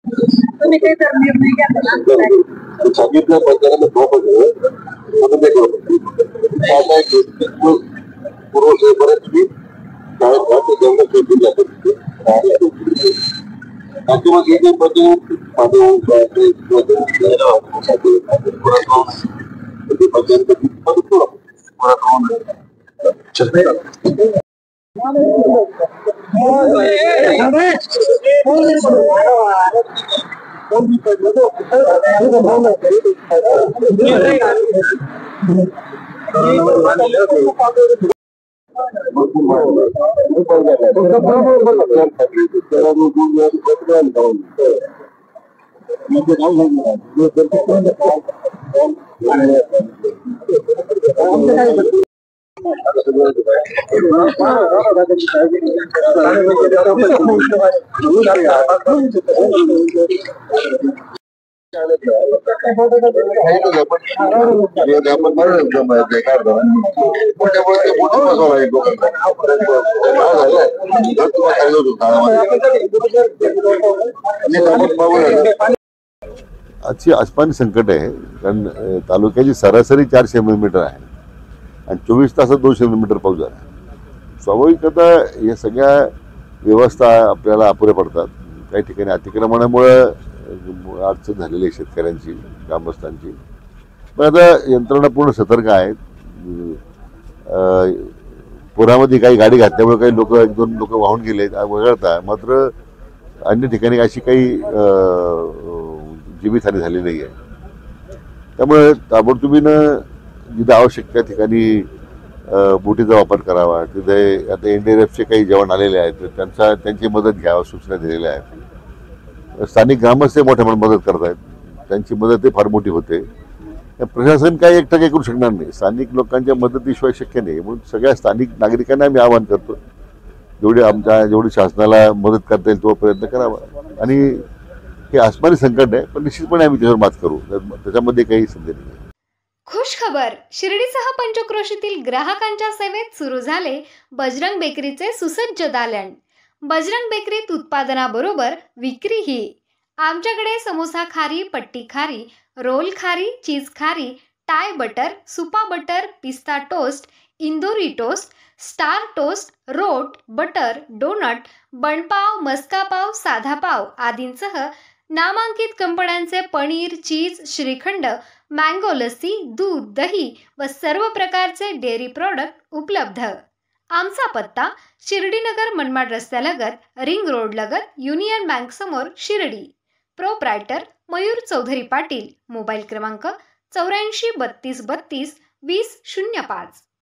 तुम्ही काही तर निर्णय घेतला सांगितलं पंचायत पूर्वसेपर्यंत तुम्ही बाकी मग हे आजची अस्मानी संकट आहे, कारण तालुक्याची सरासरी 400 मिलीमीटर आहे आणि 24 तासात 200 मिलीमीटर पाऊस झाला. स्वाभाविक आता या सगळ्या व्यवस्था आपल्याला अपुऱ्या पडतात. काही ठिकाणी अतिक्रमणामुळे अडचण झालेली आहे शेतकऱ्यांची, ग्रामस्थांची. पण आता यंत्रणा पूर्ण सतर्क आहेत. पुरामध्ये काही गाडी घातल्यामुळे काही लोक, 1-2 लोक वाहून गेले वगळता, मात्र अन्य ठिकाणी अशी काही जीवितहानी झाली नाही आहे. त्यामुळे ताबडतोबीनं जिथे आवश्यक त्या ठिकाणी बोटीचा वापर करावा. तिथे आता NDRFचे काही जवान आलेले आहेत, त्यांची मदत घ्यावा सूचना दिलेल्या आहेत. स्थानिक ग्रामस्थ मोठ्या मदत करत आहेत, त्यांची मदत फार मोठी होते. प्रशासन काही एकटं काही करू शकणार नाही, स्थानिक लोकांच्या मदतीशिवाय शक्य नाही. म्हणून सगळ्या स्थानिक नागरिकांना मी आवाहन करतो, जेवढी शासनाला मदत करता येईल तो प्रयत्न करावा. आणि हे अस्मानी संकट आहे, पण निश्चितपणे आम्ही त्याच्यावर मात करू, त्याच्यामध्ये काही संदेह नाही. खुश खबर, शिर्डीसह पंचक्रोशीतील ग्राहकांच्या सेवेत सुरू झाले बजरंग बेकरीचे सुसज्ज दालन. बजरंग बेकरीत उत्पादनाबरोबर विक्रीही. आमच्याकडे समोसा खारी, पट्टी खारी, रोल खारी, चीज खारी, टाय बटर, सुपा बटर, पिस्ता टोस्ट, इंदोरी टोस्ट, स्टार टोस्ट, रोट, बटर, डोनट, बनपाव, मस्का पाव, साधा पाव आदींसह नामांकित कंपन्यांचे पनीर, चीज, श्रीखंड, मँगो लस्सी, दूध, दही व सर्व प्रकारचे डेअरी प्रॉडक्ट उपलब्ध. आमचा पत्ता शिर्डीनगर मनमाड रस्त्यालगत, रिंग रोड लगत, युनियन बँक समोर, शिर्डी. प्रोप्रायटर मयूर चौधरी पाटील. मोबाईल क्रमांक 84 32 32 20 05.